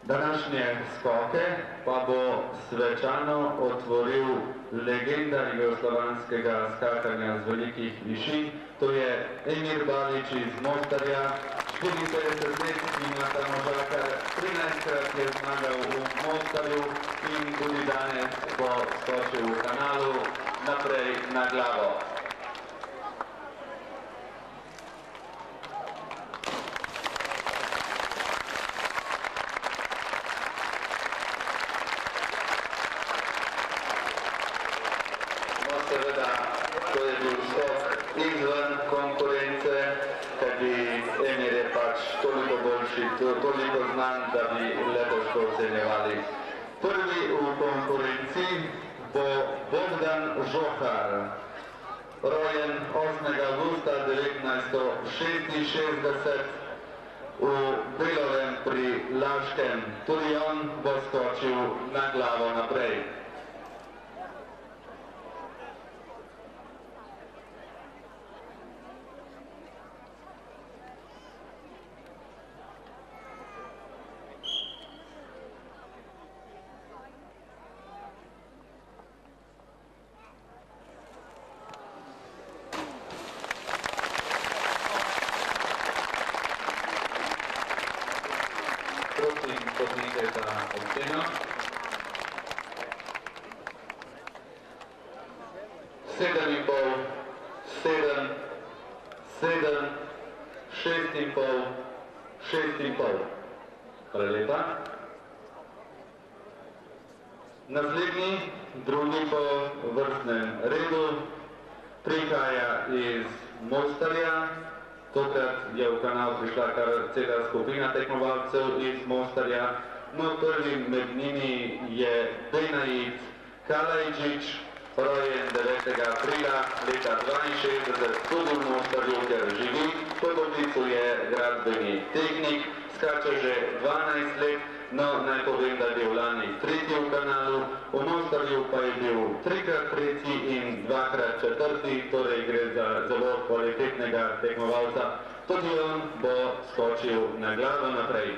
Današnje skoke pa bo svečano otvoril legenda jugoslovanskega skakanja z velikih višin, to je Emir Balić iz Mostarja, 54 let ima ta možakar, 13-krat je zmagal v Mostarju in tudi danes bo skočil v kanalu naprej na glavo. Seveda, to je bil skok izven konkurence, kajti Emir je pač toliko boljši, toliko znan, da bi le težko ocenjevali. Prvi v konkurenci bo Bogdan Žohar, rojen 8. avgusta 1966 v Belovem pri Laškem. Tudi on bo skočil na glavo naprej. Prosim, potnite za oceno. 7,5, 7, 7, 6,5, 6,5. Hvala lepa. Naslednji, drugi po vrstnem redu, prihaja iz Mostarja. Tokrat je v kanal prišla kar cela skupina tekmovalcev iz Mostarja. No, prvi med njimi je Benajid Kalajđić, rojen 9. aprila leta 62, tudi v Mostarju, ker živi. Po poklicu je gradbeni tehnik, skače že 12 let, no naj povem, da je bil lani tretji v kanalu, v Mostarju pa je bil 3-krat tretji in 2-krat četrti, torej gre za zelo kvalitetnega tekmovalca. Tudi on bo skočil na glavo naprej.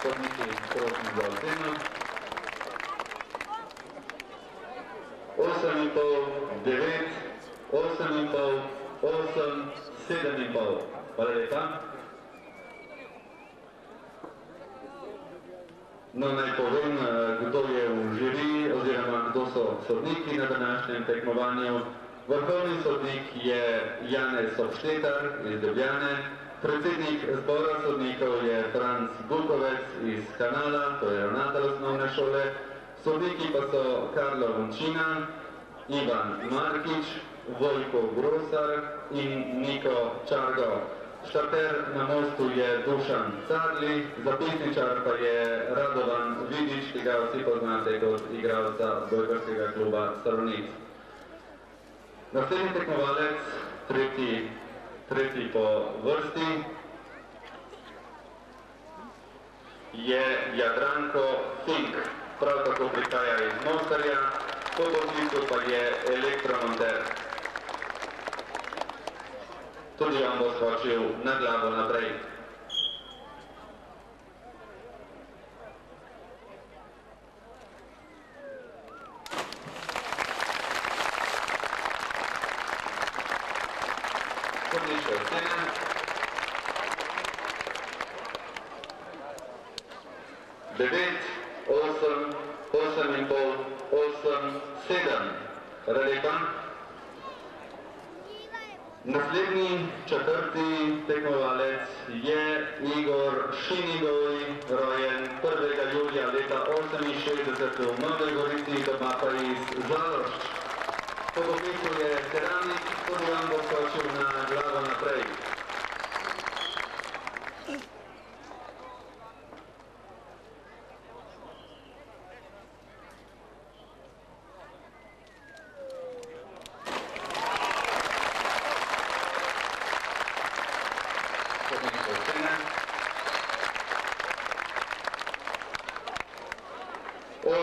Potniki, prosim za oceno. 8,5, 9, 8,5, 8, 7,5. Hvala lepa. No, naj povem, kdo je v žiri oziroma kdo so sodniki na današnjem tekmovanju. Vrhovni sodnik je Janez Obštetar iz Ljubljane, predsednik zbora sodnikov je Franc Bukovec iz Kanala, to je ravnatelj osnovne šole, sodniki pa so Karlo Vončina, Ivan Markič, Vojko Grosar in Niko Čargo. Štarter na mostu je Dušan Carli, zapisničar pa je Radovan Vidič, ki ga vsi poznate kot igralca odbojkarskega kluba Salonit. Naslednji tekmovalec, tretji po vrsti, je Jadranko Fink, prav tako prihaja iz Mostarja, po poklicu pa je elektromonter. Tudi on bo skočil na glavo naprej. Odlične ocene. 9, 8, 8,5, 8, 7. Hvala lepa. Naslednji, četrti tekmovalec je Igor Šinigoj, rojen 1. julija leta 68 v Novi Gorici, doma pa iz Žalošč. Po poklicu je keramik, tudi on bo skočil na glavo naprej.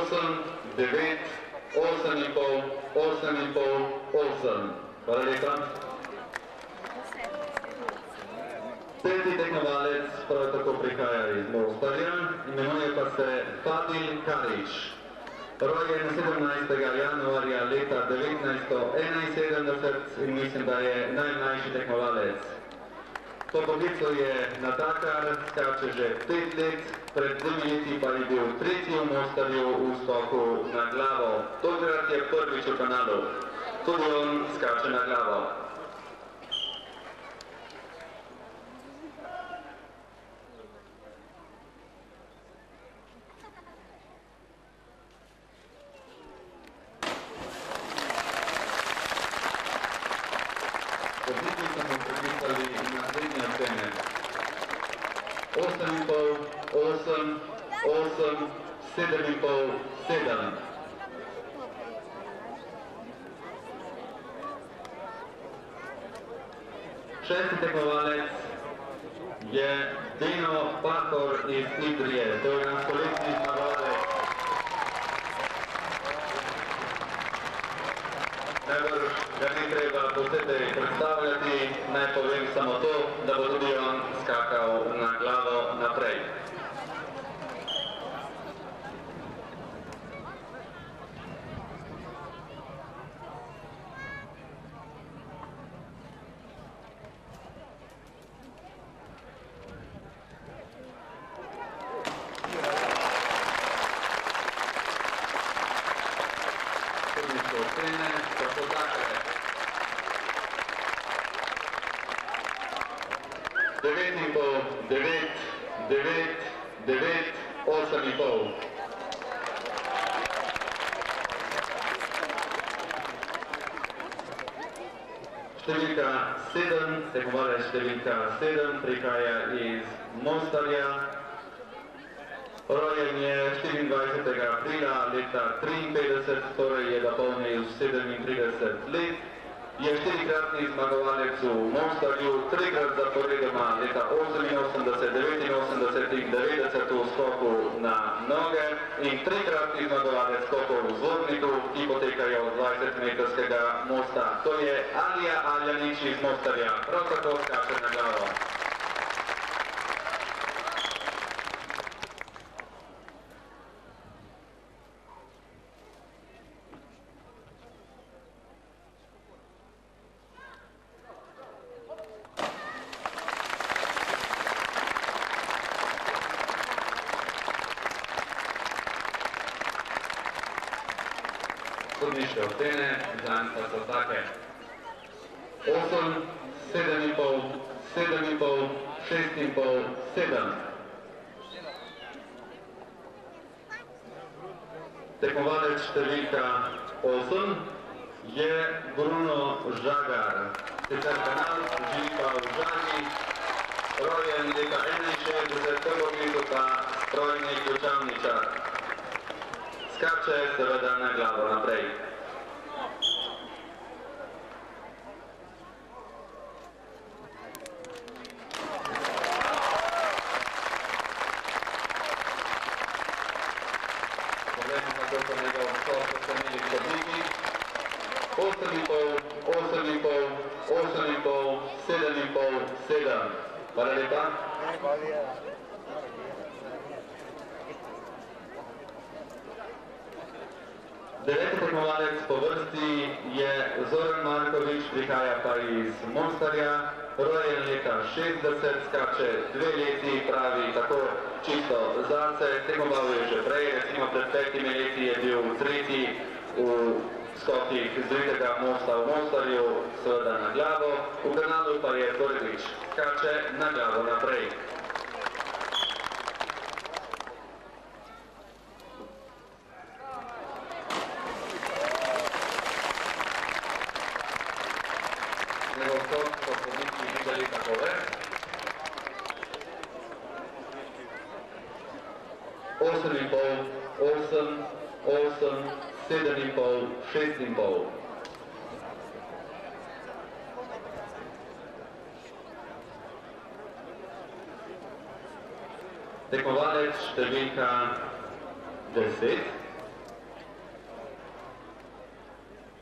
8, 9, 8,5, 8,5, 8. Hvala lepa. Peti tekmovalec prav tako prihaja iz Mostarja, imenuje pa se Fadil Karić. Rojen 17. januarja leta 1971 in mislim, da je najmlajši tekmovalec. Po poklicu je natakar, skače že 5 let, pred 2 leti pa je bil tretji v Mostarju v skoku na glavo. Tokrat je prvič v kanalu. Tudi on skače na glavo. Podniki so mu pripisali naslednje ocene. 8,5, 8, 8, 7,5, 7. Šesti tekmovalec je Dino Pahor iz Idrije. To je naš poletni zmagovalec. Najbrž ga ni treba posebej predstavljati, naj povem samo to, da bo tudi on skakal na glavo naprej. Ocene, tako takle. 9,5, 9, 9, 9, 8,5. Številka 7, tekmovalec številka 7, prihaja iz Mostarja. Rojen je 24. aprila leta 1953, torej je dopolnil 37 let. Je 4-kratni zmagovalec v Mostarju, 3-krat zaporedoma leta 88, 89 in 90 v skoku na noge in 3-kratni zmagovalec skokov v Zvorniku, ki potekajo z 20-metrskega mosta. To je Alija Aljanić iz Mostarja, prav tako skače na glavo. Sodniške ocene, zanj pa so take. 8, 7,5, 7,5, 6,5, 7. Tekmovalec številka 8 je Bruno Žagar. Sicer kanal živi pa v Žagi, rojen leta 61, prvo poklicu pa strojni ključavničar. Skače seveda na glavo naprej. Poglejmo pa to, ko njegov skok, ko so imeli sodniki. 8,5, 8,5, 8,5, 7,5, 7. Hvala lepa. Deveti tekmovalec po vrsti je Zoran Marković, prihaja pa iz Mostarja, rojen leta 60, skače 2 leti, pravi tako čisto zase, tekmoval je že prej, recimo pred 5 leti je bil tretji v skokih z Ritega mosta v Mostarju, seveda na glavo, v kanalu pa je prvič, skače na glavo naprej. Njegov skok so sodniki videli takole. 8,5, 8, 8, 7,5, 6,5. Tekmovalec številka 10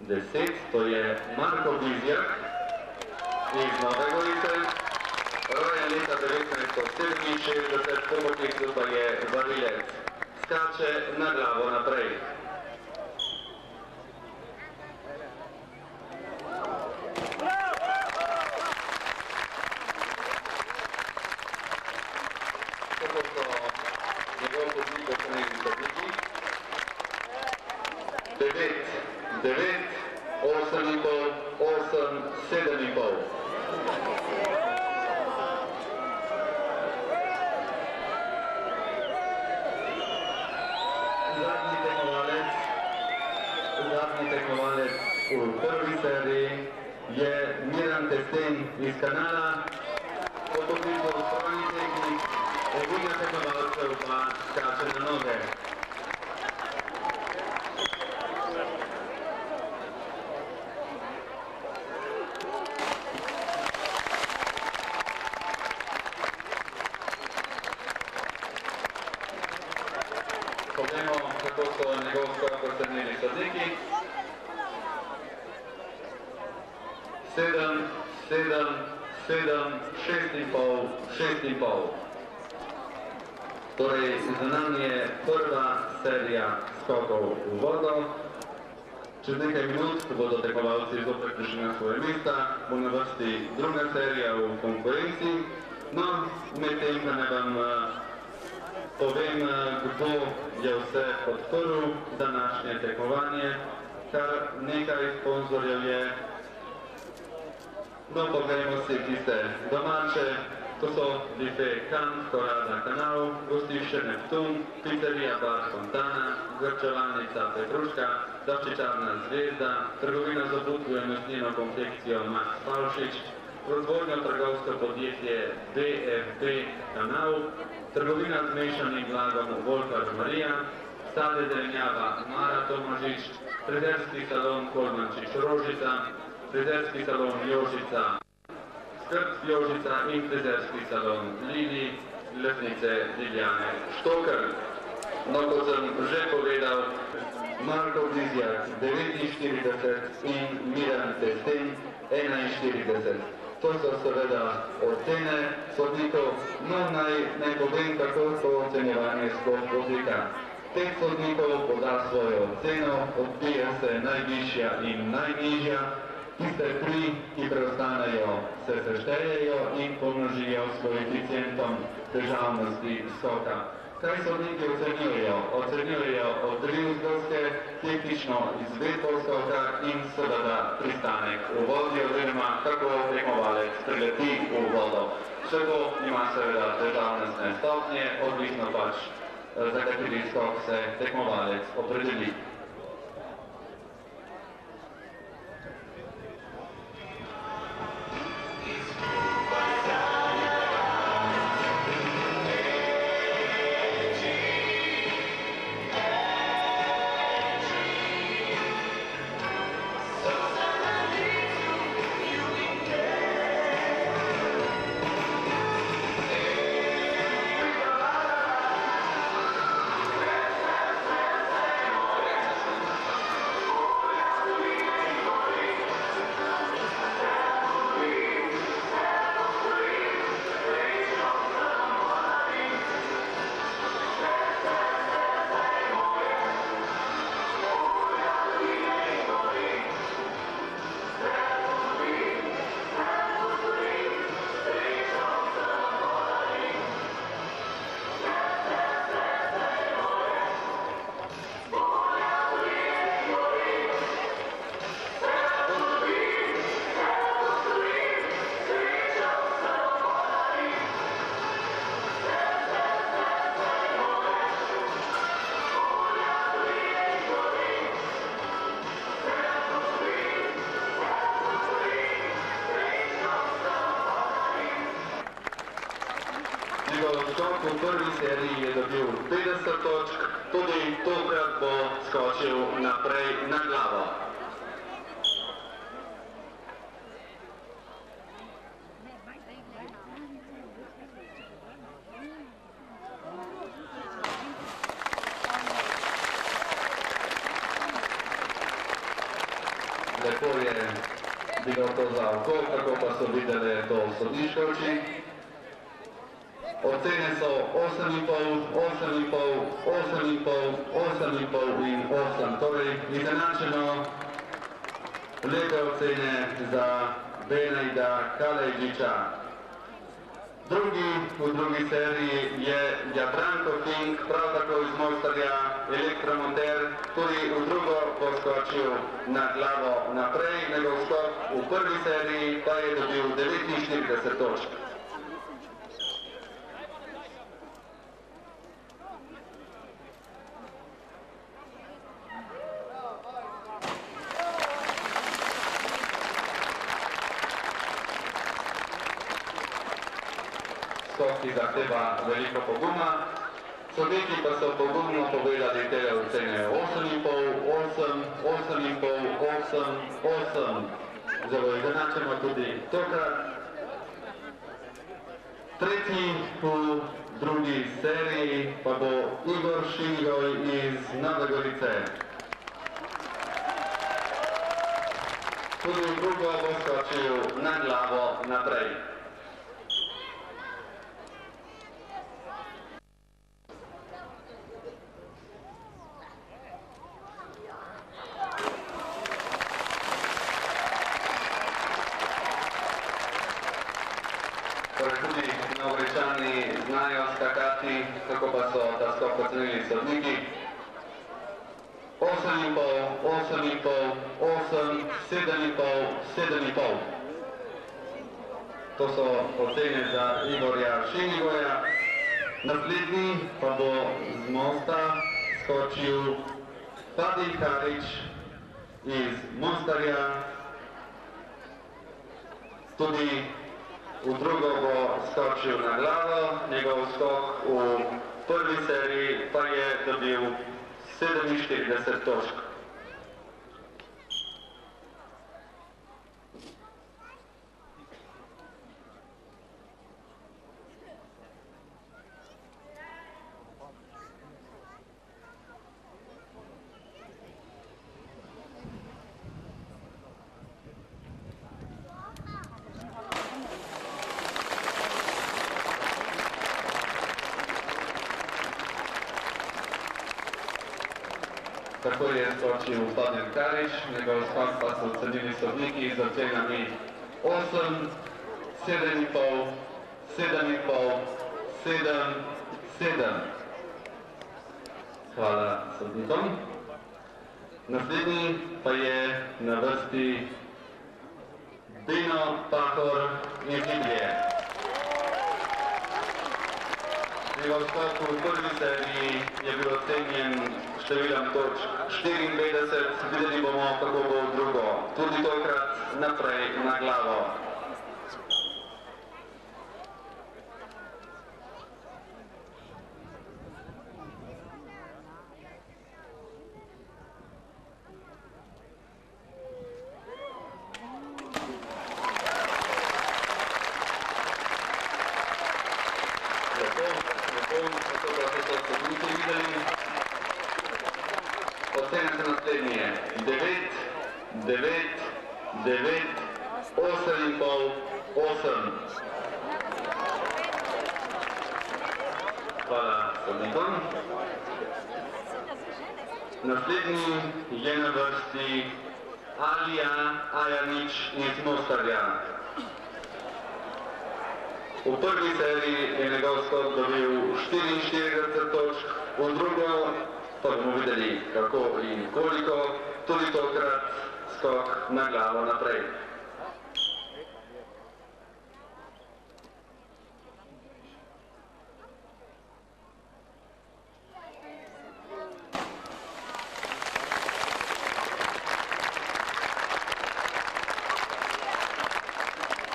10, to je Marko Bizjak iz Nove Gorice, rojen leta 1967, po poklicu pa je varilec. Skače na glavo naprej. Tako so njegov podnik ocenili sodniki. 9, 8,5, 8, 7,5. Zadnji tekmovalec v prvi seriji je Miran Testen iz Kanala, po poklicu strojni tehnik, edina tekmovalcev pa skače na noge. Poglejmo, kako so njegov skok ocenili sodniki. 7, 7, 7, 6,5, 6,5. Torej, za nami je prva serija skokov v vodo. Čez nekaj minut, ko bodo tekmovalci zopet prišli na svoje mesta, bo na vrsti druga serija v konkurenci. No, medtem pa ne vam povem, kdo je vse podprl današnje tekmovanje. Kar nekaj sponzorjev je. No, poglejmo si tiste domače. To so Bife Kant, Korada Kanal, Gostišče Neptun, Pizzeria Bar Fontana, Zrčevalnica Petruška, Daščičarna Zvezda, trgovina z obutvo in mesnino konfekcijo Max Pavšič, proizvodnjo trgovsko podjetje BFB Kanal, trgovina z mešanim blagom Volkar Marija, stade zelenjava Mara Tomažič, frizerski salon Kolmančič Rožica, frizerski salon Jožica, Skrb Jožica in frizerski salon Lili, Lefnice Liljane Štokr. No, kot sem že povedal, Marko Bizjak 49 in Miran Testen 41. To so seveda ocene sodnikov, no naj povem, kako to ocenjevanje sploh poteka. 5 sodnikov poda svojo oceno, odbija se najvišja in najnižja, tiste 3, ki preostanejo, se seštejejo in pomnožijo s koeficientom težavnosti skoka. Kaj sodniki ocenjujejo? Ocenjujejo odrivstovske, tehnično izvedbo skoka in seveda pristanek v vodi oziroma kako tekmovalec prileti v vodo. Vse to ima seveda težavnostne stopnje, odvisno pač za kateri skok se tekmovalec opredeli. V prvi seriji je dobil 50 točk, tudi tokrat bo skočil naprej na glavo. lepo je bilo to za oko, kako pa so videli to sodniške oči. Ocene so 8,5, 8,5, 8,5, 8,5 in 8. Torej, izenačeno lepe ocene za Benejda Kalejdiča. Drugi v drugi seriji je Jadranko Fink, prav tako iz Mostarja, elektromonter, tudi v drugo poskočil na glavo naprej, njegov skok v prvi seriji pa je dobil 49 točk. Skok, ki zahteva veliko poguma. Sodniki pa so pogumno povedali te ocene 8,5, 8, 8,5, 8, 8. Zelo izenačeno tudi tokrat. Tretji v drugi seriji pa bo Igor Šingoj iz Nove Gorice. Tudi v drugo bo skočil na glavo naprej. Tudi Novogoričani znajo skakati, kako pa so ta skok ocenili sodniki. 8,5, 8,5, 8, 7,5, 7,5. To so ocene za Igorja Šingoja. Naslednji pa bo z Mosta skočil Fadil Karič iz Mostarja. Tudi v drugo bo skočil na glavo, njegov skok v prvi seriji pa je dobil 47 točk. Tako je skočil Fadil Karič, njegov skok pa so ocenili sodniki z ocenami 8, 7,5, 7,5, 7, 7. Hvala sodnikom. Naslednji pa je na vrsti Dino Pahor iz Idrije. Njegov skok v prvi seriji je bil ocenjen številom točk 54, videli bomo, kako bo v drugo. Tudi tokrat naprej na glavo. Ocene so naslednje 9, 9, 9, 8,5, 8. Hvala sodnikom. Naslednji je na vrsti Alija Ajanič iz Mostarja. V prvi seriji je njegov skok dobil 44 točk, v drugo pa bomo videli kako in koliko, tudi tokrat skok na glavo naprej.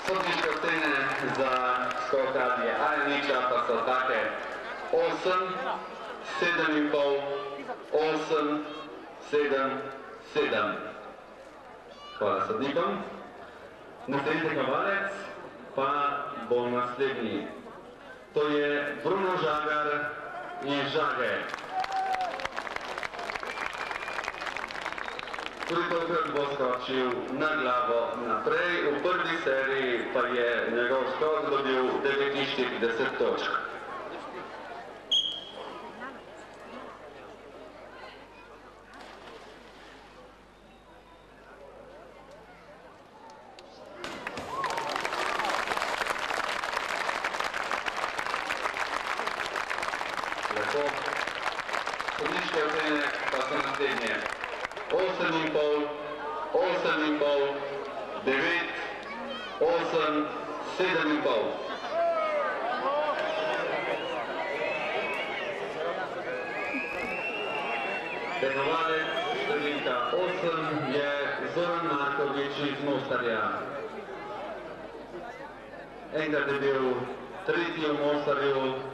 Sodniške ocene za skok Alije Ajaniča pa so take 8, 7,5, 8, 7, 7. Hvala sodnikom. Naslednji tekmovalec pa bo naslednji. To je Bruno Žagar iz Žage. Tudi tokrat bo skočil na glavo naprej, v prvi seriji pa je njegov skok dobil 49 točk. Lepo. Sodniške ocene pa so naslednje. 8,5, 8,5, 9, 8, 7,5. Tekmovalec številka 8 je Zoran Markovič iz Mostarja. Enkrat je bil tretji v Mostarju,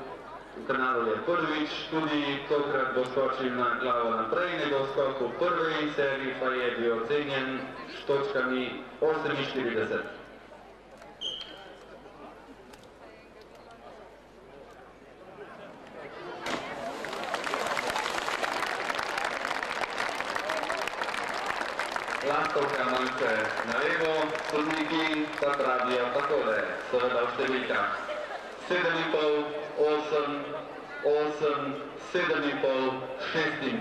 v kanalu je prvič, tudi tokrat bo skočil na glavo naprej, njegov skok v prvi seriji pa je bil ocenjen s točkami 48. Lastovka malce na levo, sodniki pa pravijo takole, seveda v številkah 7,5, 8, 8, 7,5, 6,5.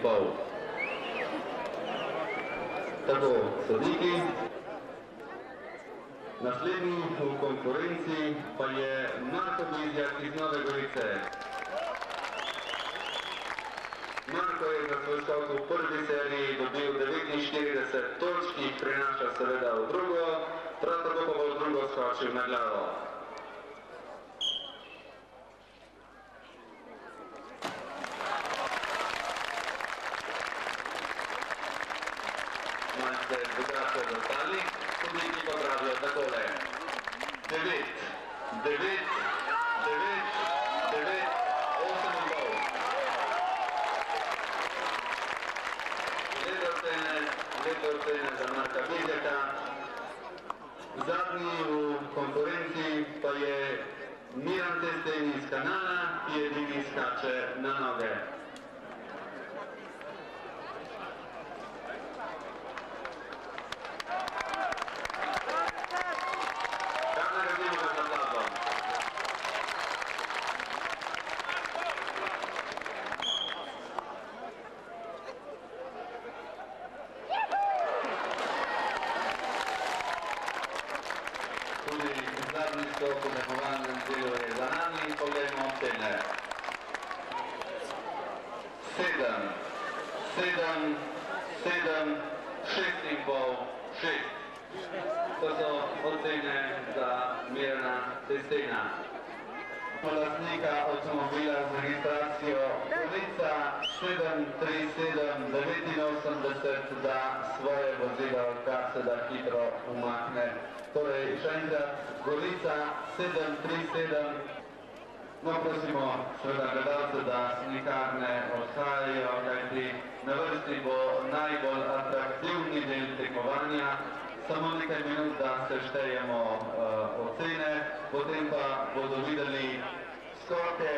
Tako, sodniki. Naslednji v konkurenci pa je Marko Bizjak iz Nove Gorice. Marko je za svoj skok v prvi seriji dobil 49 točk, ki jih prinaša seveda v drugo, prav tako pa bo v drugo skočil na glavo. Malce drugače od ostalih, sodniki pa pravijo takole. 9, 9, 9, 9, 8,5. Lepe ocene za Marka Bizjaka. Zadnji v konkurenci pa je Miran Testen iz kanala, ki edini skače na noge. Tudi zadnji skok v tekmovalnem delu je za nami in poglejmo ocene. 7, 7, 7, 6,5, 6. To so ocene za Mirana Testena. Lastnika avtomobila z registracijo Gorica 73789 za svoje vozilo, kar se da hitro umakne. Torej, še enkrat, Gorica 737. No, prosimo seveda gledalce, da nikar ne odhajajo, kajti na vrsti bo najbolj atraktivni del tekmovanja. Samo nekaj minut, da seštejemo ocene, potem pa bodo videli skoke.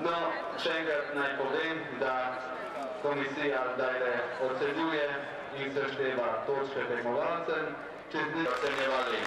No, še enkrat naj povem, da komisija zdaj ocenjuje in sešteva točke tekmovalcem, čez nekaj ocenjevali.